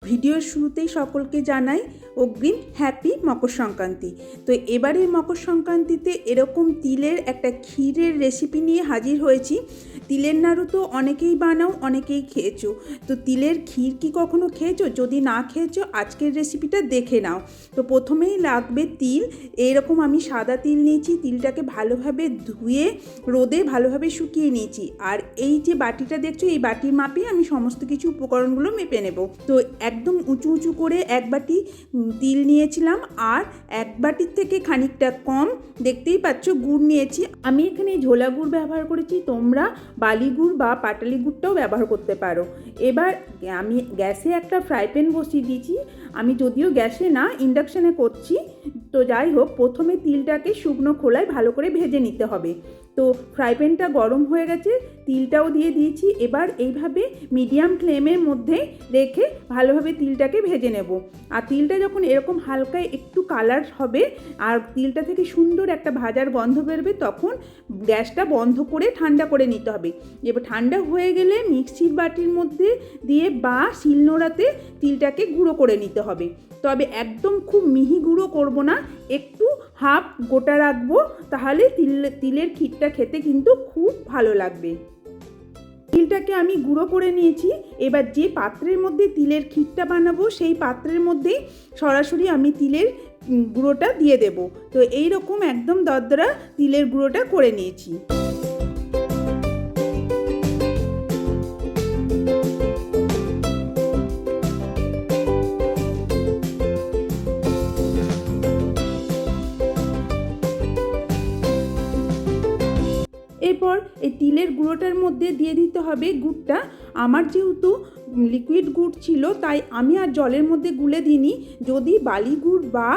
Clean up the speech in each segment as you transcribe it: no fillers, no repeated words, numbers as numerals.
ভিডিওর শুরুতেই সকলকে জানাই অগ্রিম হ্যাপি মকর সংক্রান্তি। তো এবারের মকর সংক্রান্তিতে এরকম তিলের একটা ক্ষীরের রেসিপি নিয়ে হাজির হয়েছি। তিলের নাড়ু তো অনেকেই বানাও, অনেকেই খেয়েছো। তো তিলের ক্ষীর কি কখনো খেয়েছো? যদি না খেয়েছো আজকের রেসিপিটা দেখে নাও। তো প্রথমেই লাগবে তিল। এইরকম আমি সাদা তিল নিয়েছি। তিলটাকে ভালোভাবে ধুয়ে রোদে ভালোভাবে শুকিয়ে নিয়েছি। আর এই যে বাটিটা দেখছো, এই বাটির মাপে আমি সমস্ত কিছু উপকরণগুলো মেপে নেব। তো একদম উঁচু উঁচু করে এক বাটি তিল নিয়েছিলাম, আর এক বাটির থেকে খানিকটা কম দেখতেই পাচ্ছ গুড় নিয়েছি। আমি এখানে ঝোলা গুড় ব্যবহার করেছি, তোমরা বালি গুড় বা পাটালি গুড়টাও ব্যবহার করতে পারো। এবার আমি গ্যাসে একটা ফ্রাই প্যান বসিয়ে দিয়েছি। আমি যদিও গ্যাসে না, ইন্ডাকশানে করছি। তো যাই হোক, প্রথমে তিলটাকে শুকনো খোলায় ভালো করে ভেজে নিতে হবে। তো ফ্রাই প্যানটা গরম হয়ে গেছে, তিলটাও দিয়ে দিয়েছি। এবার এইভাবে মিডিয়াম ফ্লেমের মধ্যে রেখে ভালোভাবে তিলটাকে ভেজে নেব। আর তিলটা যখন এরকম হালকা একটু কালার হবে আর তিলটা থেকে সুন্দর একটা ভাজার গন্ধ বেরোবে, তখন গ্যাসটা বন্ধ করে ঠান্ডা করে নিতে হবে। এবার ঠান্ডা হয়ে গেলে মিক্সির বাটির মধ্যে দিয়ে বা শিলনোড়াতে তিলটাকে গুঁড়ো করে নিতে হবে। তবে একদম খুব মিহি গুঁড়ো করব না, একটু হাফ গোটা রাখবো, তাহলে তিলের ক্ষীরটা খেতে কিন্তু খুব ভালো লাগবে। তিলটাকে আমি গুঁড়ো করে নিয়েছি। এবার যে পাত্রের মধ্যে তিলের ক্ষীরটা বানাবো সেই পাত্রের মধ্যেই সরাসরি আমি তিলের গুঁড়োটা দিয়ে দেব। তো এই রকম একদম দরদরা তিলের গুঁড়োটা করে নিয়েছি। এরপর এই তিলের গুঁড়োটার মধ্যে দিয়ে দিতে হবে গুড়টা। আমার যেহেতু লিকুইড গুড় ছিল, তাই আমি আর জলের মধ্যে গুলে দিইনি। যদি বালি গুড় বা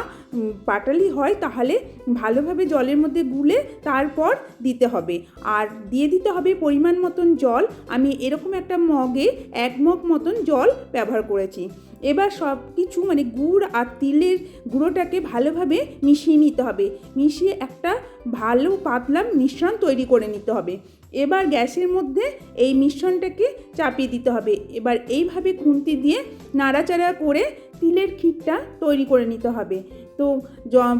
পাটালি হয় তাহলে ভালোভাবে জলের মধ্যে গুলে তারপর দিতে হবে। আর দিয়ে দিতে হবে পরিমাণ মতন জল। আমি এরকম একটা মগে 1 মগ মতন জল ব্যবহার করেছি। এবার সব কিছু মানে গুড় আর তিলের গুঁড়োটাকে ভালোভাবে মিশিয়ে নিতে হবে। মিশিয়ে একটা ভালো পাতলা মিশ্রণ তৈরি করে নিতে হবে। এবার গ্যাসের মধ্যে এই মিশ্রণটাকে চাপিয়ে দিতে হবে। এবার এইভাবে খুন্তি দিয়ে নাড়াচাড়া করে তিলের ক্ষীরটা তৈরি করে নিতে হবে। তো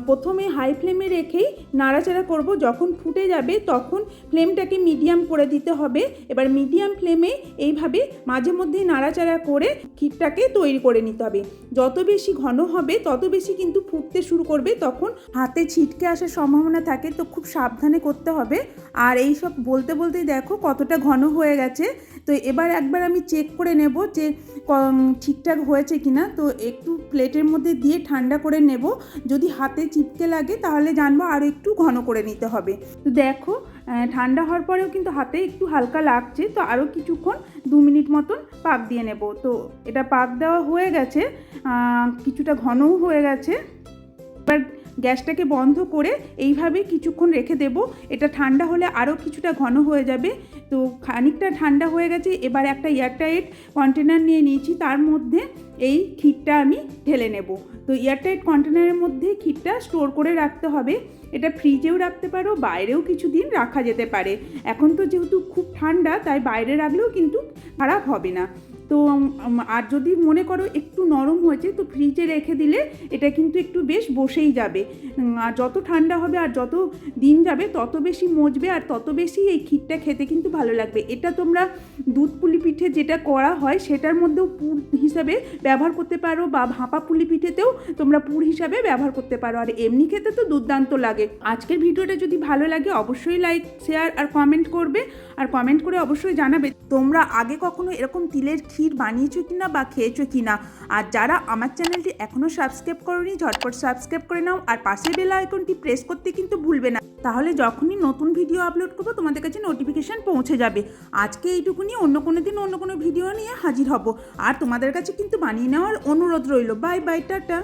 প্রথমে হাই ফ্লেমে রেখেই নাড়াচাড়া করব। যখন ফুটে যাবে তখন ফ্লেমটাকে মিডিয়াম করে দিতে হবে। এবার মিডিয়াম ফ্লেমে এইভাবে মাঝে মধ্যেই নাড়াচাড়া করে ক্ষীরটাকে তৈরি করে নিতে হবে। যত বেশি ঘন হবে তত বেশি কিন্তু ফুটতে শুরু করবে, তখন হাতে ছিটকে আসার সম্ভাবনা থাকে। তো খুব সাবধানে করতে হবে। আর এই সব বলতে বলতেই দেখো কতটা ঘন হয়ে গেছে। তো এবার একবার আমি চেক করে নেব যে ঠিকঠাক হয়েছে কিনা। তো একটু প্লেটের মধ্যে দিয়ে ঠান্ডা করে নেব। যদি হাতে চিপকে লাগে তাহলে জানবো আরও একটু ঘন করে নিতে হবে। তো দেখো ঠান্ডা হওয়ার পরেও কিন্তু হাতে একটু হালকা লাগছে। তো আরও কিছুক্ষণ 2 মিনিট মতন পাক দিয়ে নেব। তো এটা পাক দেওয়া হয়ে গেছে, কিছুটা ঘনও হয়ে গেছে। এবার গ্যাসটাকে বন্ধ করে এইভাবে কিছুক্ষণ রেখে দেব। এটা ঠান্ডা হলে আরও কিছুটা ঘন হয়ে যাবে। তো খানিকটা ঠান্ডা হয়ে গেছে। এবার একটা এয়ারটাইট কন্টেনার নিয়ে নিয়েছি, তার মধ্যে এই ক্ষীরটা আমি ঢেলে নেব। তো এয়ারটাইট কন্টেনারের মধ্যে ক্ষীরটা স্টোর করে রাখতে হবে। এটা ফ্রিজেও রাখতে পারো, বাইরেও কিছুদিন রাখা যেতে পারে। এখন তো যেহেতু খুব ঠান্ডা, তাই বাইরে রাখলেও কিন্তু খারাপ হবে না। তো আর যদি মনে করো একটু নরম হয়েছে, তো ফ্রিজে রেখে দিলে এটা কিন্তু একটু বেশ বসেই যাবে। আর যত ঠান্ডা হবে আর যত দিন যাবে তত বেশি মজবে, আর তত বেশি এই ক্ষীরটা খেতে কিন্তু ভালো লাগবে। এটা তোমরা দুধ পুলি পিঠে যেটা করা হয় সেটার মধ্যেও পুর হিসাবে ব্যবহার করতে পারো, বা ভাপা পুলি পিঠেতেও তোমরা পুর হিসাবে ব্যবহার করতে পারো। আর এমনি খেতে তো দুর্দান্ত লাগে। আজকের ভিডিওটা যদি ভালো লাগে অবশ্যই লাইক, শেয়ার আর কমেন্ট করবে। আর কমেন্ট করে অবশ্যই জানাবে তোমরা আগে কখনো এরকম তিলের ক্ষীর বানিয়েছো কিনা বা খেয়েছো কিনা। আর যারা আমার চ্যানেলটি এখনও সাবস্ক্রাইব করোনি, ঝটপট সাবস্ক্রাইব করে নাও। আর পাশের বেল আইকনটি প্রেস করতে কিন্তু ভুলবে না, তাহলে যখনই নতুন ভিডিও আপলোড করবো তোমাদের কাছে নোটিফিকেশান পৌঁছে যাবে। আজকে এইটুকুনি, অন্য কোনো দিন অন্য কোনো ভিডিও নিয়ে হাজির হব। আর তোমাদের কাছে কিন্তু বানিয়ে নেওয়ার অনুরোধ রইল। Bye bye, tata.